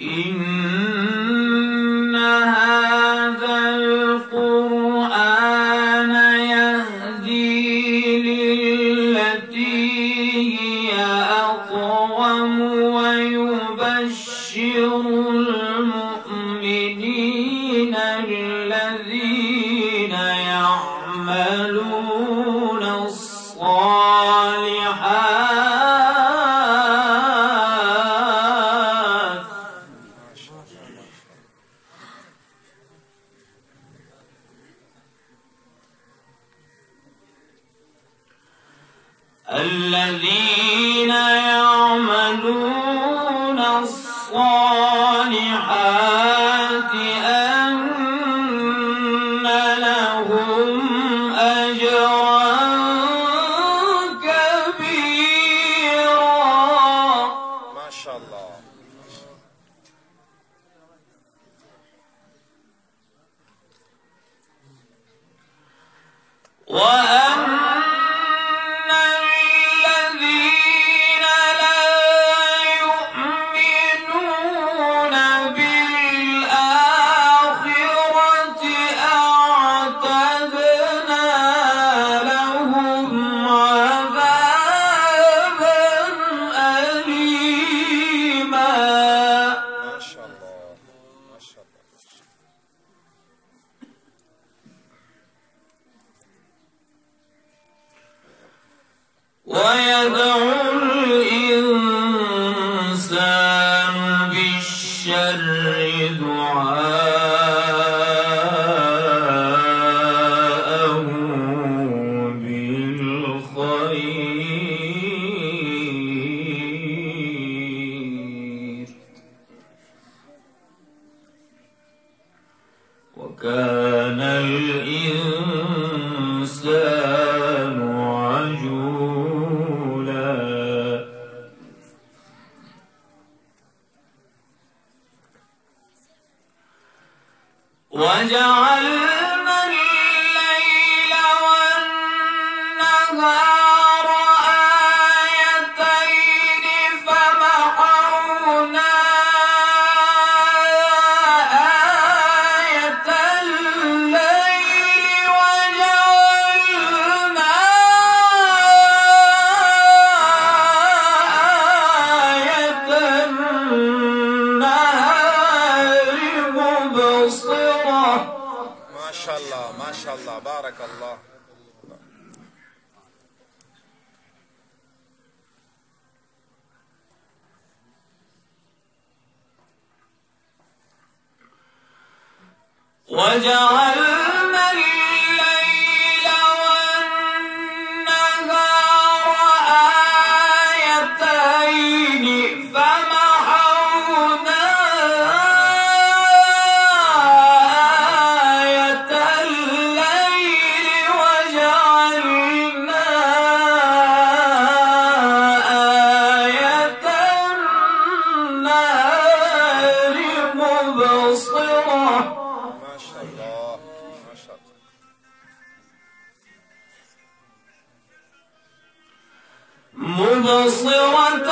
إن هذا القرآن يهدي للتي هي أقوم ويبشر المؤمنين الذين يعملون الصالحات أن لهم أجرا كبيرا. ما شاء الله. وأن الذين لا يؤمنون بالآخرة أعتدنا لهم عذابا أليما. ما شاء الله ما شاء الله. ويدعو الإنسان بالشر دعاءه بالخير وكان الإنسان عجولا. وجعلنا الليل والنهار آيتين فمحونا آية الليل وجعلنا آية النهار مبصرة. ما شاء الله ما شاء الله بارك الله. وجعلنا الليل والنهار آيتين فمحونا آية الليل وجعلنا آية النهار مبصرة. ما شاء الله ما شاء الله. مبصرة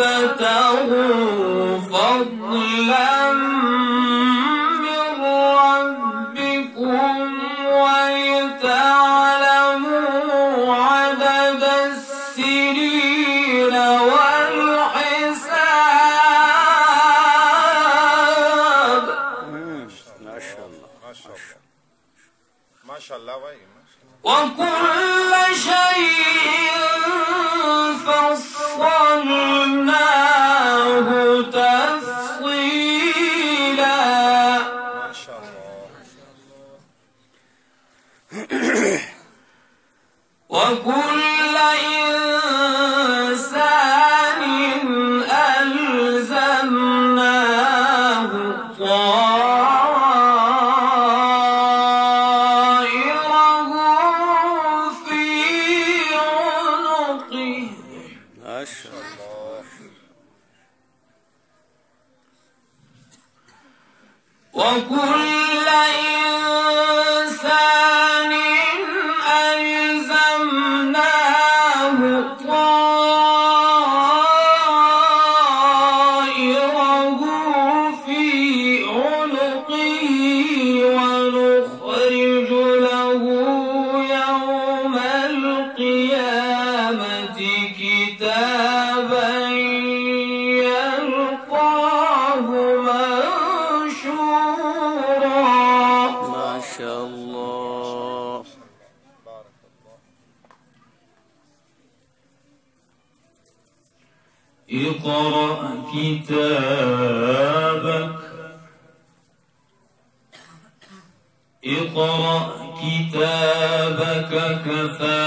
لتبتغوا فضلا من ربكم ولتعلموا عدد السنين والحساب. ما شاء الله ما شاء الله ما شاء الله. وكل شيء فصلناه تفصيلا. ما شاء الله. وكل إنسان ألزمناه طائره في عنقه. ما شاء الله. وكل إنسان ألزمناه طائره كتابا يلقاه منشورا. ما شاء الله. بارك الله. اقرأ كتابك اقرأ كتابك كفى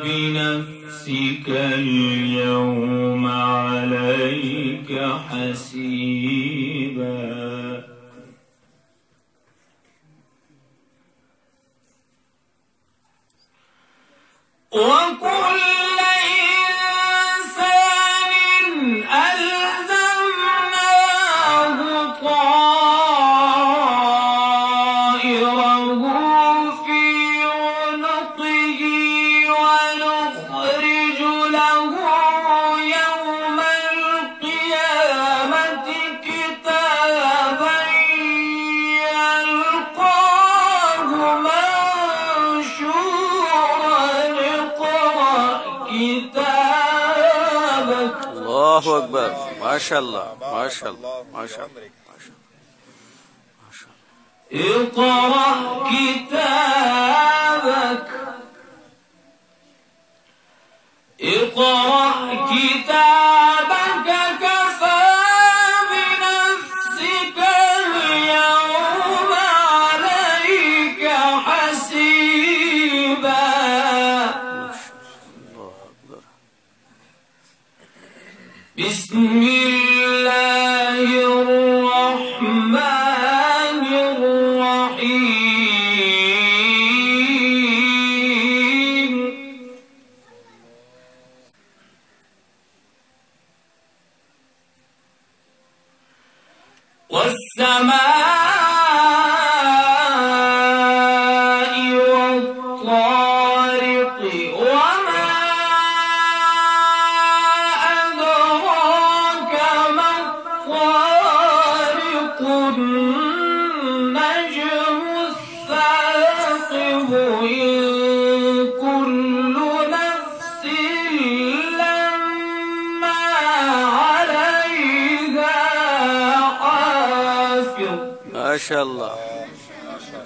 بنفسك اليوم عليك حسيبا. وكل إنسان ألزمناه طائره في عنقه ونخرج له يوم القيامة كتابا يلقاه منشورا. اقرأ كتابك. الله أكبر. ما شاء الله ما شاء الله ما شاء الله ما شاء الله. اقرأ كتابك اقرأ كتابك كفى بنفسك اليوم عليك حسيبا. الله أكبر. بسم الله الرحمن الرحيم. والسماء والطارق وما أدراك ما الطارق. النجم الثاقب إن كل نفس لما عليها حافظ. ما شاء الله. ما شاء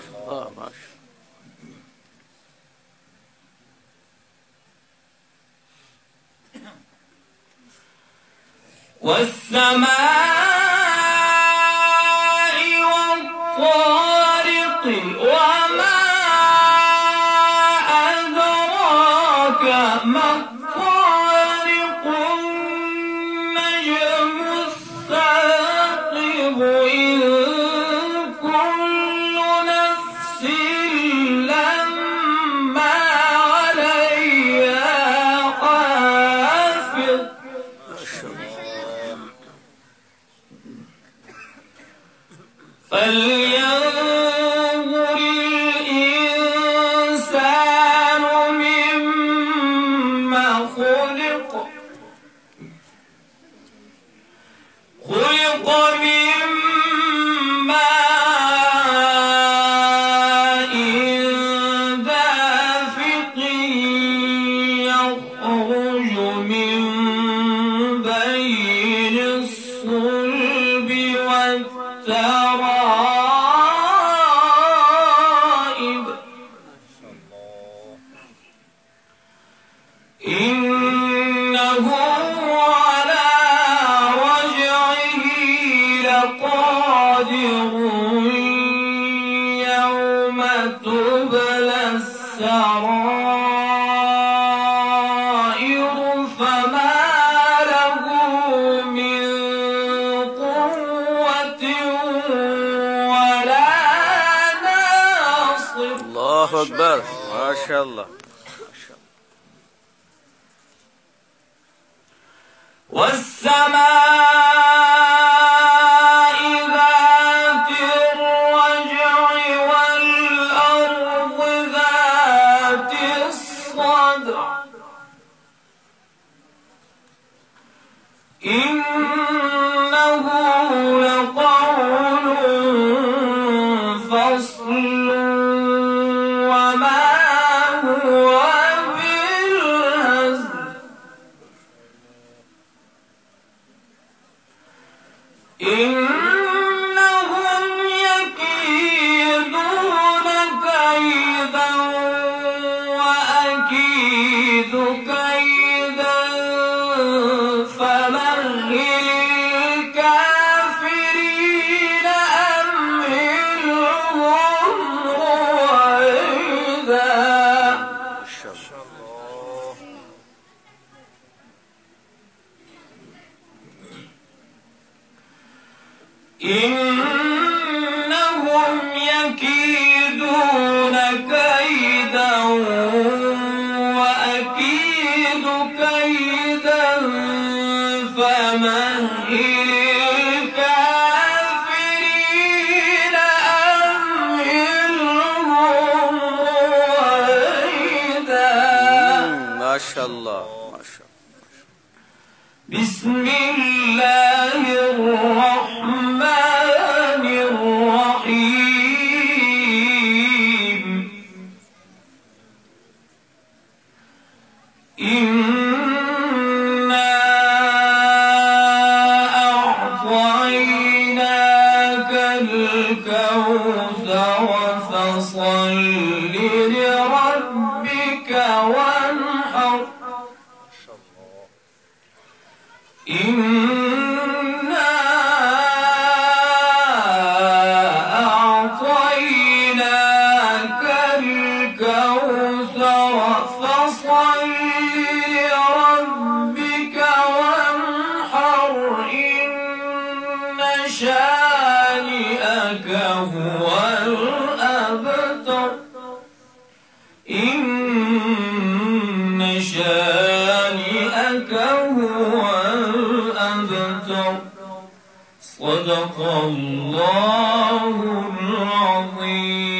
والسماء والطارق وما أدراك ما الطارق. النجم الثاقب إن كل نفس لما عليها حافظ. فلينظر الإنسان مما خلق. خلق من ماء دافق يخرج من بين الصلب والترائب. إنه على رجعه لقادر يوم تبلى السرائر. فما له من قوة ولا ناصر. الله أكبر. ما شاء الله. والسماء ذات الرجع والأرض ذات الصدع. إنه لقول فصل وما هو بالهزل. إنهم يكيدون كيدا وأكيد كيدا فمهل الكافرين أمهلهم رويدا. إنهم يكيدون كيدا وأكيد كيدا فمهل الكافرين أمهلهم رويدا. ما شاء الله ما شاء الله. بسم الله الرحمن الرحيم. إنا أعطيناك الكوثر فصل لربك وانحر. إنا أعطيناك الكوثر فصل لربك وانحر. إن شانئك هو الأبتر. إن شانئك هو الأبتر. صدق الله العظيم.